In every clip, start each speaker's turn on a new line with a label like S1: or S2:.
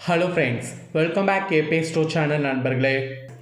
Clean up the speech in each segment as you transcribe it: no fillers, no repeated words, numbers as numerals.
S1: Hello friends, welcome back கேபே ஸ்டோ channel நண்பர்களே.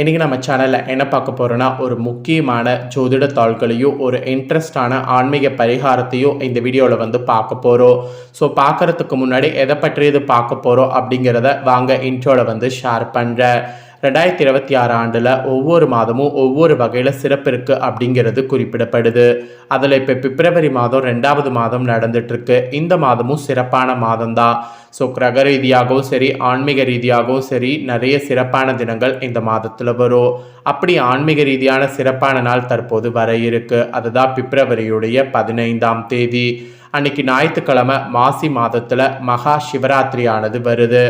S1: இன்றைக்கி நம்ம சேனலில் என்ன பார்க்க போகிறோன்னா, ஒரு முக்கியமான ஜோதிட தாள்களையும் ஒரு இன்ட்ரெஸ்டான ஆன்மீக பரிகாரத்தையும் இந்த வீடியோவில் பார்க்க போகிறோம். ஸோ பார்க்குறதுக்கு முன்னாடி எதை பற்றி இது பார்க்க போகிறோம் அப்படிங்கிறத வாங்க இன்ட்ரோவில் ஷேர் பண்ணுறேன். 2026 ஆண்டில் ஒவ்வொரு மாதமும் ஒவ்வொரு வகையில் சிறப்பு இருக்குது அப்படிங்கிறது குறிப்பிடப்படுது. அதில் இப்போ பிப்ரவரி மாதம் 2வது மாதம் நடந்துட்டுருக்கு. இந்த மாதமும் சிறப்பான மாதம்தான். ஸோ கிரக ரீதியாகவும் சரி, ஆன்மீக ரீதியாகவும் சரி, நிறைய சிறப்பான தினங்கள் இந்த மாதத்தில் வரும். அப்படி ஆன்மீக ரீதியான சிறப்பான நாள் தற்போது வர இருக்கு. அதுதான் பிப்ரவரியுடைய 15ஆம் தேதி. அன்னைக்கு ஞாயிற்றுக்கிழமை மாசி மாதத்தில் மகா சிவராத்திரியானது வருது.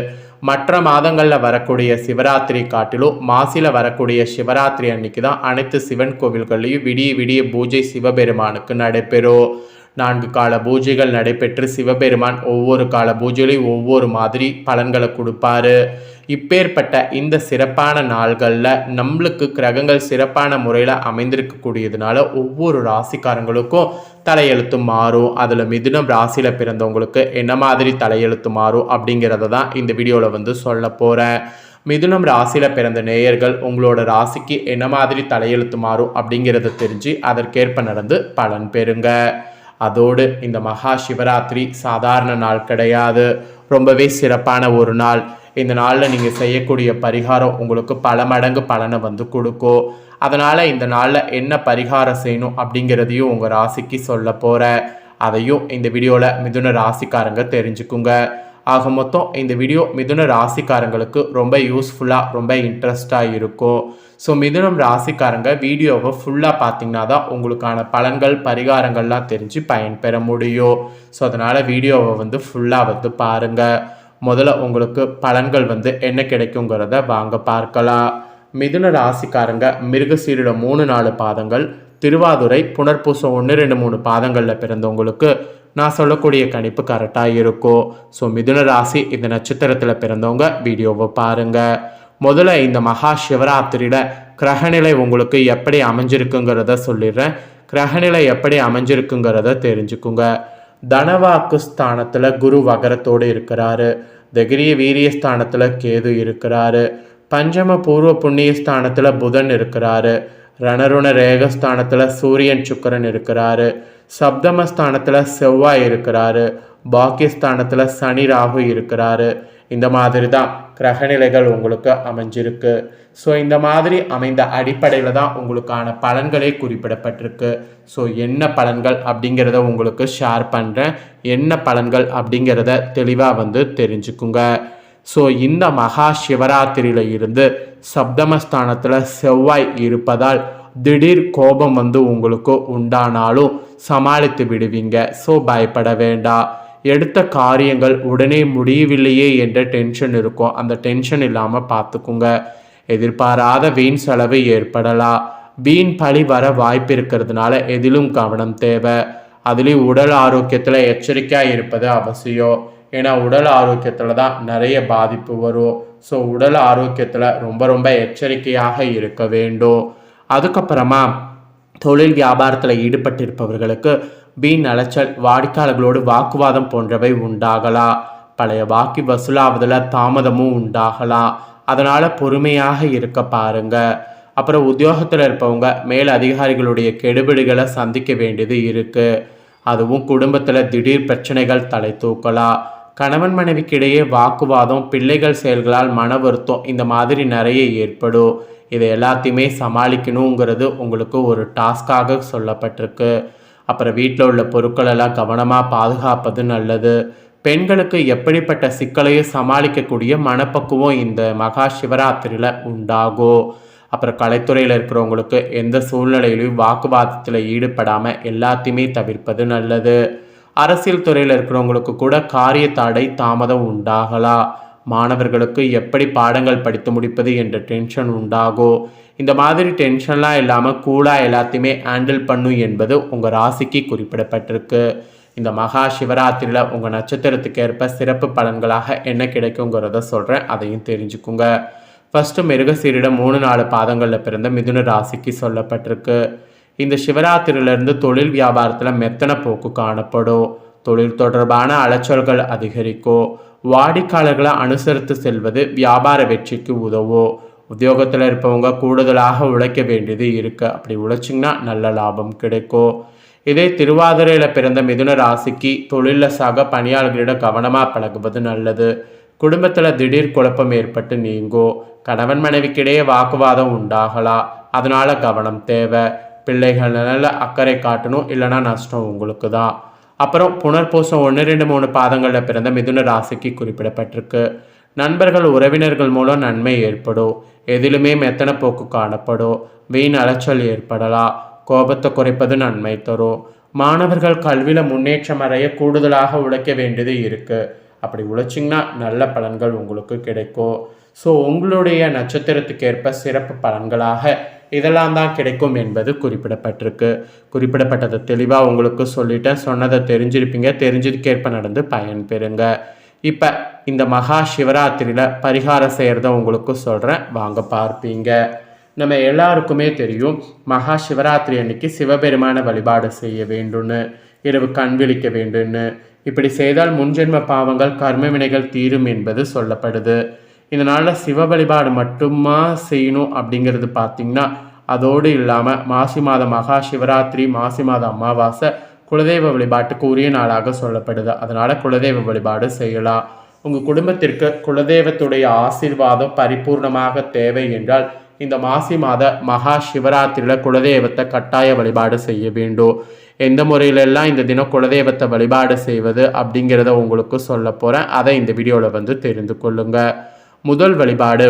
S1: மற்ற மாதங்களில் வரக்கூடிய சிவராத்திரி காட்டிலும் மாசியில் வரக்கூடிய சிவராத்திரி அன்னைக்கு தான் அனைத்து சிவன் கோவில்கள்லையும் விடிய விடிய பூஜை சிவபெருமானுக்கு நடைபெறும். 4 கால பூஜைகள் நடைபெற்று சிவபெருமான் ஒவ்வொரு கால பூஜையிலையும் ஒவ்வொரு மாதிரி பலன்களை கொடுப்பாரு. இப்பேற்பட்ட இந்த சிறப்பான நாள்களில் நம்மளுக்கு கிரகங்கள் சிறப்பான முறையில் அமைந்திருக்கக்கூடியதுனால ஒவ்வொரு ராசிக்காரங்களுக்கும் தலையெழுத்து மாறும். அதில் மிதுனம் ராசியில் பிறந்தவங்களுக்கு என்ன மாதிரி தலையெழுத்து மாறும் அப்படிங்கிறத தான் இந்த வீடியோவில் சொல்ல போகிறேன். மிதுனம் ராசியில் பிறந்த நேயர்கள் உங்களோட ராசிக்கு என்ன மாதிரி தலையெழுத்து மாறும் அப்படிங்கிறத தெரிஞ்சு அதற்கேற்ப நடந்து பலன் பெறுங்க. அதோடு இந்த மகா சிவராத்திரி சாதாரண நாள் கிடையாது, ரொம்பவே சிறப்பான ஒரு நாள். இந்த நாளில் நீங்கள் செய்யக்கூடிய பரிகாரம் உங்களுக்கு பல மடங்கு பலனை கொடுக்கும். அதனால் இந்த நாளில் என்ன பரிகாரம் செய்யணும் அப்படிங்கிறதையும் உங்கள் ராசிக்கு சொல்ல போகிறேன். அதையும் இந்த வீடியோவில் மிதுன ராசிக்காரங்க தெரிஞ்சுக்குங்க. ஆக மொத்தம் இந்த வீடியோ மிதுன ராசிக்காரங்களுக்கு ரொம்ப யூஸ்ஃபுல்லாக ரொம்ப இன்ட்ரெஸ்டாக இருக்கும். ஸோ மிதுனம் ராசிக்காரங்க வீடியோவை ஃபுல்லாக பார்த்தீங்கன்னா தான் உங்களுக்கான பலன்கள் பரிகாரங்கள்லாம் தெரிஞ்சு பயன்பெற முடியும். ஸோ அதனால் வீடியோவை ஃபுல்லாக பாருங்கள். முதல்ல உங்களுக்கு பலன்கள் என்ன கிடைக்குங்கிறத வாங்க பார்க்கலாம். மிதுன ராசிக்காரங்க மிருகசீரிட 3-4 பாதங்கள், திருவாதுரை, புனர்பூசம் 1-2-3 பாதங்களில் பிறந்தவங்களுக்கு நான் சொல்லக்கூடிய கணிப்பு கரெக்டாக இருக்கும். ஸோ மிதுன ராசி இந்த நட்சத்திரத்தில் பிறந்தவங்க வீடியோவை பாருங்கள். முதல்ல இந்த மகா சிவராத்திரியில் கிரகநிலை உங்களுக்கு எப்படி அமைஞ்சிருக்குங்கிறத சொல்லிடுறேன். கிரகநிலை எப்படி அமைஞ்சிருக்குங்கிறத தெரிஞ்சுக்குங்க. தனவாக்கு ஸ்தானத்தில் குரு வகரத்தோடு இருக்கிறாரு. தைரிய வீரிய ஸ்தானத்தில் கேது இருக்கிறாரு. பஞ்சம பூர்வ புண்ணிய ஸ்தானத்தில் புதன் இருக்கிறாரு. ரணருண ரேகஸ்தானத்தில் சூரியன் சுக்கரன் இருக்கிறாரு. சப்தமஸ்தானத்தில் செவ்வாய் இருக்கிறாரு. பாக்கியஸ்தானத்தில் சனி ராகு இருக்கிறாரு. இந்த மாதிரி தான் கிரகநிலைகள் உங்களுக்கு அமைஞ்சிருக்கு. ஸோ இந்த மாதிரி அமைந்த அடிப்படையில் தான் உங்களுக்கான பலன்களே குறிப்பிடப்பட்டிருக்கு. ஸோ என்ன பலன்கள் அப்படிங்கிறத உங்களுக்கு ஷேர் பண்ணுறேன். என்ன பலன்கள் அப்படிங்கிறத தெளிவாக தெரிஞ்சுக்குங்க. ஸோ இந்த மகா சிவராத்திரியில் இருந்து சப்தமஸ்தானத்தில் செவ்வாய் இருப்பதால் திடீர் கோபம் உங்களுக்கு உண்டானாலும் சமாளித்து விடுவீங்க. ஸோ பயப்பட வேண்டாம். எடுத்த காரியங்கள் உடனே முடியவில்லையே என்ற டென்ஷன் இருக்கும். அந்த டென்ஷன் இல்லாமல் பார்த்துக்குங்க. எதிர்பாராத வீண் செலவு ஏற்படலாம். வீண் பழி வர வாய்ப்பு இருக்கிறதுனால எதிலும் கவனம் தேவை. அதுலேயும் உடல் ஆரோக்கியத்தில் எச்சரிக்கையாக இருப்பது அவசியம். ஏன்னா உடல் ஆரோக்கியத்தில் தான் நிறைய பாதிப்பு வரும். ஸோ உடல் ஆரோக்கியத்தில் ரொம்ப ரொம்ப எச்சரிக்கையாக இருக்க வேண்டும். அதுக்கப்புறமா தொழில் வியாபாரத்தில் ஈடுபட்டிருப்பவர்களுக்கு வீண் அலைச்சல், வாடிக்கையாளர்களோடு வாக்குவாதம் போன்றவை உண்டாகலாம். பழைய வாக்கி வசூலாவதில் தாமதமும் உண்டாகலாம். அதனால் பொறுமையாக இருக்க பாருங்க. அப்புறம் உத்தியோகத்தில் இருப்பவங்க மேல் அதிகாரிகளுடைய கெடுபிடிகளை சந்திக்க வேண்டியது இருக்குது. அதுவும் குடும்பத்தில் திடீர் பிரச்சனைகள் தலை தூக்கலாம். கணவன் மனைவிக்கிடையே வாக்குவாதம், பிள்ளைகள் செயல்களால் மன வருத்தம், இந்த மாதிரி நிறைய ஏற்படும். இதை எல்லாத்தையுமே சமாளிக்கணுங்கிறது உங்களுக்கு ஒரு டாஸ்காக சொல்லப்பட்டிருக்கு. அப்புறம் வீட்டில் உள்ள பொருட்கள் எல்லாம் கவனமாக பாதுகாப்பது நல்லது. பெண்களுக்கு எப்படிப்பட்ட சிக்கலையும் சமாளிக்கக்கூடிய மனப்பக்குவம் இந்த மகா சிவராத்திரியில் உண்டாகும். அப்புறம் கலைத்துறையில் இருக்கிறவங்களுக்கு எந்த சூழ்நிலையிலையும் வாக்குவாதத்தில் ஈடுபடாமல் எல்லாத்தையுமே தவிர்ப்பது நல்லது. அரசியல் துறையில் இருக்கிறவங்களுக்கு கூட காரிய தடை தாமதம் உண்டாகலாம். மாணவர்களுக்கு எப்படி பாடங்கள் படித்து முடிப்பது என்ற டென்ஷன் உண்டாகும். இந்த மாதிரி டென்ஷன்லாம் இல்லாமல் கூலாக எல்லாத்தையுமே ஹேண்டில் பண்ணும் என்பது உங்கள் ராசிக்கு குறிப்பிடப்பட்டிருக்கு. இந்த மகா சிவராத்திரியில் உங்கள் நட்சத்திரத்துக்கு ஏற்ப சிறப்பு பலன்களாக என்ன கிடைக்குங்கிறத சொல்கிறேன். அதையும் தெரிஞ்சுக்குங்க. ஃபஸ்ட்டு மிருகசீரிடம் 3-4 பாதங்களில் பிறந்த மிதுன ராசிக்கு சொல்லப்பட்டிருக்கு. இந்த சிவராத்திரியிலிருந்து தொழில் வியாபாரத்தில் மெத்தன போக்கு காணப்படும். தொழில் தொடர்பான அலைச்சல்கள் அதிகரிக்கும். வாடிக்கையாளர்களை அனுசரித்து செல்வது வியாபார வெற்றிக்கு உதவும். உத்தியோகத்தில் இருப்பவங்க கூடுதலாக உழைக்க வேண்டியது இருக்குது. அப்படி உழைச்சிங்கன்னா நல்ல லாபம் கிடைக்கும். இதே திருவாதிரையில் பிறந்த மிதுன ராசிக்கு தொழிலில் சக பணியாளர்களிடம் கவனமாக பழகுவது நல்லது. குடும்பத்தில் திடீர் குழப்பம் ஏற்பட்டு நீங்கும். கணவன் மனைவிக்கிடையே வாக்குவாதம் உண்டாகலாம். அதனால் கவனம் தேவை. பிள்ளைகள் நல்ல அக்கறை காட்டணும், இல்லைனா நஷ்டம் உங்களுக்கு தான். அப்புறம் புனர்பூசம் 1, 2, 3 பாதங்களில் பிறந்த மிதுன ராசிக்கு குறிப்பிடப்பட்டிருக்கு. நண்பர்கள் உறவினர்கள் மூலம் நன்மை ஏற்படும். எதிலுமே மெத்தன போக்கு காணப்படும். வீண் அலைச்சல் ஏற்படலாம். கோபத்தை குறைப்பது நன்மை தரும். மாணவர்கள் கல்வியில் முன்னேற்றம் அடைய கூடுதலாக உழைக்க வேண்டியது இருக்குது. அப்படி உழைச்சிங்கன்னா நல்ல பலன்கள் உங்களுக்கு கிடைக்கும். ஸோ உங்களுடைய நட்சத்திரத்துக்கு ஏற்ப சிறப்பு பலன்களாக இதெல்லாம் தான் கிடைக்கும் என்பது குறிப்பிடப்பட்டிருக்கு. குறிப்பிடப்பட்டதை தெளிவாக உங்களுக்கு சொல்லிட்டேன். சொன்னதை தெரிஞ்சிருப்பீங்க. தெரிஞ்சதுக்கேற்ப நடந்து பயன் பெறுங்க. இப்போ இந்த மகா சிவராத்திரியில் பரிகாரம் செய்கிறத உங்களுக்கு சொல்கிறேன், வாங்க பார்ப்பீங்க. நம்ம எல்லாருக்குமே தெரியும், மகா சிவராத்திரி அன்னைக்கு சிவபெருமான வழிபாடு செய்ய வேண்டும்னு, இரவு கண் விழிக்க வேண்டும்னு. இப்படி செய்தால் முன்ஜென்ம பாவங்கள் கர்ம வினைகள் தீரும் என்பது சொல்லப்படுது. இதனால் சிவ வழிபாடு மட்டுமா செய்யணும் அப்படிங்கிறது பார்த்திங்கன்னா, அதோடு இல்லாமல் மாசி மாத மகா சிவராத்திரி, மாசி மாத அமாவாசை குலதெய்வ வழிபாட்டுக்கு உரிய நாளாக சொல்லப்படுது. அதனால் குலதெய்வ வழிபாடு செய்யலாம். உங்கள் குடும்பத்திற்கு குலதெய்வத்துடைய ஆசீர்வாதம் பரிபூர்ணமாக தேவை என்றால் இந்த மாசி மாத மகா சிவராத்திரியில் குலதெய்வத்தை கட்டாய வழிபாடு செய்ய வேண்டும். எந்த முறையிலெல்லாம் இந்த தினம் குலதெய்வத்தை வழிபாடு செய்வது அப்படிங்கிறத உங்களுக்கு சொல்ல போகிறேன். அதை இந்த வீடியோவில் தெரிந்து கொள்ளுங்கள். முதல் வழிபாடு,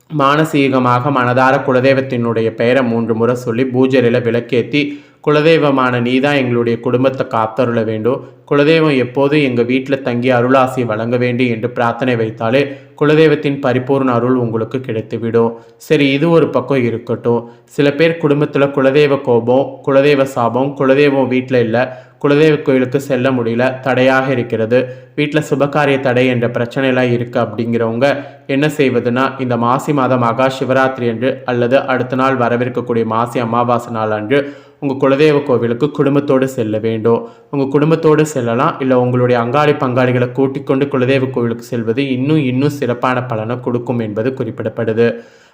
S1: மானசீகமாக மனதார குலதெய்வத்தினுடைய பெயரை 3 முறை சொல்லி பூஜையில் விளக்கேற்றி, குலதெய்வமான நீதான் எங்களுடைய குடும்பத்தை காத்தருள வேண்டும், குலதெய்வம் எப்போதும் எங்கள் வீட்டில் தங்கி அருளாசி வழங்க வேண்டும் என்று பிரார்த்தனை வைத்தாலே குலதெய்வத்தின் பரிபூர்ண அருள் உங்களுக்கு கிடைத்துவிடும். சரி, இது ஒரு பக்கம் இருக்கட்டும். சில பேர் குடும்பத்தில் குலதெய்வ கோபம், குலதெய்வ சாபம், குலதெய்வம் வீட்டில் இல்லை, குலதெய்வ கோயிலுக்கு செல்ல முடியல, தடையாக இருக்கிறது, வீட்டில் சுபகாரிய தடை என்ற பிரச்சனைலாம் இருக்குது அப்படிங்கிறவங்க என்ன செய்வதுன்னா, இந்த மாசி மாதம் மகா சிவராத்திரி அன்று அல்லது அடுத்த நாள் வரவிருக்கக்கூடிய மாசி அமாவாசை நாள் அன்று உங்கள் குலதெய்வ கோவிலுக்கு குடும்பத்தோடு செல்ல வேண்டும். உங்கள் குடும்பத்தோடு செல்லலாம், இல்லை உங்களுடைய அங்காளி பங்காளிகளை கூட்டிக் கொண்டு குலதெய்வ கோவிலுக்கு செல்வது இன்னும் சிறப்பான பலனை கொடுக்கும் என்பது குறிப்பிடப்படுது.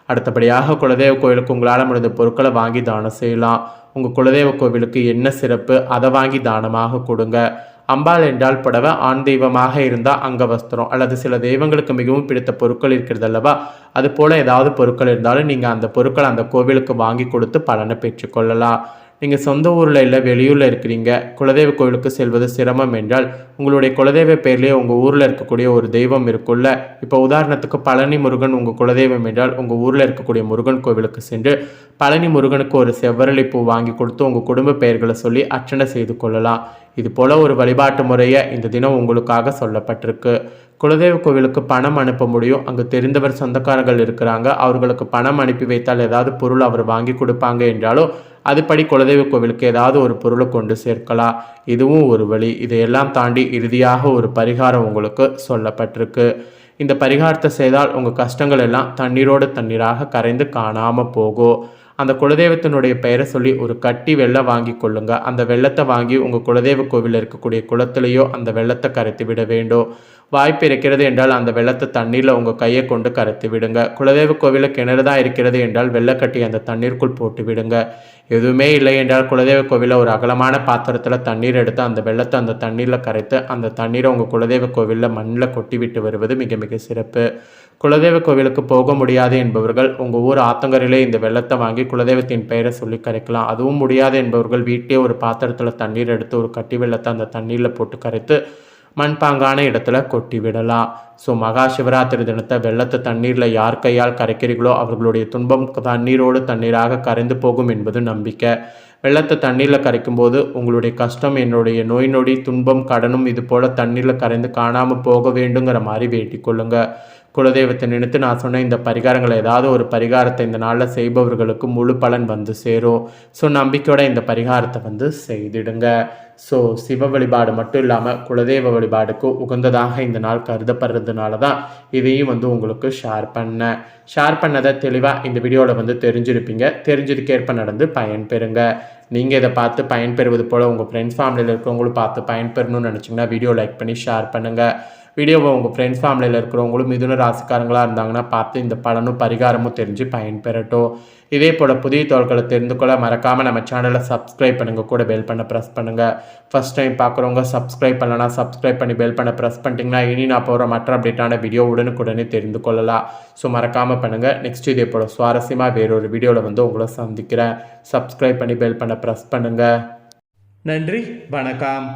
S1: அடுத்தபடியாக குலதெய்வ கோவிலுக்கு உங்களால் முடிந்த பொருட்களை வாங்கி தானம் செய்யலாம். உங்கள் குலதெய்வ கோவிலுக்கு என்ன சிறப்பு, அதை வாங்கி தானமாக கொடுங்க. அம்பாள் என்றால் புடவை, ஆண் தெய்வமாக இருந்தால் அங்கவஸ்திரம் அல்லது சில தெய்வங்களுக்கு மிகவும் பிடித்த பொருட்கள் இருக்கிறது அல்லவா, அது போல் ஏதாவது பொருட்கள் இருந்தாலும் நீங்கள் அந்த பொருட்களை அந்த கோவிலுக்கு வாங்கி கொடுத்து பலனை பெற்றுக்கொள்ளலாம். நீங்கள் சொந்த ஊரில் இல்லை வெளியூரில் இருக்கிறீங்க, குலதெய்வ கோவிலுக்கு செல்வது சிரமம் என்றால் உங்களுடைய குலதெய்வ பேர்லேயே உங்கள் ஊரில் இருக்கக்கூடிய ஒரு தெய்வம் இருக்குல்ல. இப்போ உதாரணத்துக்கு பழனி முருகன் உங்கள் குலதெய்வம் என்றால் உங்கள் ஊரில் இருக்கக்கூடிய முருகன் கோவிலுக்கு சென்று பழனி முருகனுக்கு ஒரு செவ்வரளி பூ வாங்கி கொடுத்து உங்கள் குடும்ப பெயர்களை சொல்லி அர்ச்சனை செய்து கொள்ளலாம். இது போல் ஒரு வழிபாட்டு முறையை இந்த தினம் உங்களுக்காக சொல்லப்பட்டிருக்கு. குலதெய்வ கோவிலுக்கு பணம் அனுப்ப முடியும். அங்கு தெரிந்தவர் சொந்தக்காரர்கள் இருக்கிறாங்க, அவர்களுக்கு பணம் அனுப்பி வைத்தால் ஏதாவது பொருள் அவர் வாங்கி கொடுப்பாங்க என்றாலும் அதுபடி குலதெய்வ கோவிலுக்கு ஏதாவது ஒரு பொருளை கொண்டு சேர்க்கலாம். இதுவும் ஒரு வழி. இதையெல்லாம் தாண்டி இறுதியாக ஒரு பரிகாரம் உங்களுக்கு சொல்லப்பட்டிருக்கு. இந்த பரிகாரத்தை செய்தால் உங்கள் கஷ்டங்கள் எல்லாம் தண்ணீரோடு தண்ணீராக கரைந்து காணாமல் போகும். அந்த குலதெய்வத்தினுடைய பெயரை சொல்லி ஒரு கட்டி வெள்ளம் வாங்கி கொள்ளுங்க. அந்த வெள்ளத்தை வாங்கி உங்கள் குலதெய்வ கோவிலில் இருக்கக்கூடிய குளத்திலேயோ அந்த வெள்ளத்தை கரைத்து விட வேண்டும். வாய்ப்பு இருக்கிறது என்றால் அந்த வெள்ளத்தை தண்ணீரில் உங்கள் கையை கொண்டு கரைத்து விடுங்க. குலதெய்வ கோவிலில் கிணறு தான் இருக்கிறது என்றால் வெள்ளக்கட்டி அந்த தண்ணீருக்குள் போட்டு விடுங்க. எதுவுமே இல்லை என்றால் குலதெய்வ கோவிலில் ஒரு அகலமான பாத்திரத்தில் தண்ணீர் எடுத்து அந்த வெள்ளத்தை அந்த தண்ணீரில் கரைத்து அந்த தண்ணீரை உங்கள் குலதெய்வ கோவிலில் மண்ணில் கொட்டி விட்டு வருவது மிக மிக சிறப்பு. குலதெய்வ கோவிலுக்கு போக முடியாது என்பவர்கள் உங்கள் ஊர் ஆத்தங்கரையிலே இந்த வெள்ளத்தை வாங்கி குலதெய்வத்தின் பெயரை சொல்லி கரைக்கலாம். அதுவும் முடியாது என்பவர்கள் வீட்டிலே ஒரு பாத்திரத்தில் தண்ணீர் எடுத்து ஒரு கட்டி வெள்ளத்தை அந்த தண்ணீரில் போட்டு கரைத்து மண்பாங்கான இடத்துல கொட்டி விடலாம். ஸோ மகா சிவராத்திரி தினத்தை வெள்ளத்தை தண்ணீரில் யார் கையால் கரைக்கிறீர்களோ அவர்களுடைய துன்பம் தண்ணீரோடு தண்ணீராக கரைந்து போகும் என்பது நம்பிக்கை. வெள்ளத்தை தண்ணீரில் கரைக்கும் போது உங்களுடைய கஷ்டம், என்னுடைய நோய் நொடி, துன்பம், கடனும் இது போல் தண்ணீரில் கரைந்து காணாமல் போக வேண்டுங்கிற மாதிரி வேண்டிக் கொள்ளுங்க. குலதெய்வத்தை நினைத்து நான் சொன்ன இந்த பரிகாரங்களை ஏதாவது ஒரு பரிகாரத்தை இந்த நாளில் செய்பவர்களுக்கு முழு பலன் வந்து சேரும். ஸோ நம்பிக்கையோட இந்த பரிகாரத்தை வந்து செய்திடுங்க. ஸோ சிவ வழிபாடு மட்டும் இல்லாமல் குலதெய்வ வழிபாடுக்கு உகந்ததாக இந்த நாள் கருதப்படுறதுனால தான் இதையும் வந்து உங்களுக்கு ஷேர் பண்ணதை தெளிவாக இந்த வீடியோவில் வந்து தெரிஞ்சிருப்பீங்க. தெரிஞ்சதுக்கேற்ப நடந்து பயன்பெறுங்க. நீங்கள் இதை பார்த்து பயன்பெறுவது போல் உங்கள் ஃப்ரெண்ட்ஸ் ஃபேமிலியில் இருக்கிறவங்களும் பார்த்து பயன்பெறணும்னு நினச்சிங்கன்னா வீடியோ லைக் பண்ணி ஷேர் பண்ணுங்கள். வீடியோவை உங்கள் ஃப்ரெண்ட்ஸ் ஃபேமிலியில் இருக்கிறவங்களும் மிதுன ராசிக்காரங்களாக இருந்தாங்கன்னா பார்த்து இந்த பலனும் பரிகாரமும் தெரிஞ்சு பயன்பெறட்டும். இதே போல் புதிய தகவல்களை தெரிந்து கொள்ள மறக்காமல் நம்ம சேனலை சப்ஸ்கிரைப் பண்ணுங்கள், கூட பெல் பண்ண ப்ரெஸ் பண்ணுங்கள். ஃபஸ்ட் டைம் பார்க்குறவங்க சப்ஸ்கிரைப் பண்ணலன்னா சப்ஸ்கிரைப் பண்ணி பெல் பண்ண ப்ரெஸ் பண்ணிட்டீங்கன்னா இனி நான் போகிற மற்ற அப்டேட்டான வீடியோ உடனுக்குடனே தெரிந்து கொள்ளலாம். ஸோ மறக்காமல் பண்ணுங்கள். நெக்ஸ்ட் இதே போல் சுவாரஸ்யமாக வேறொரு வீடியோவில் வந்து உங்களை சந்திக்கிறேன். சப்ஸ்கிரைப் பண்ணி பெல் பண்ண ப்ரெஸ் பண்ணுங்கள். நன்றி, வணக்கம்.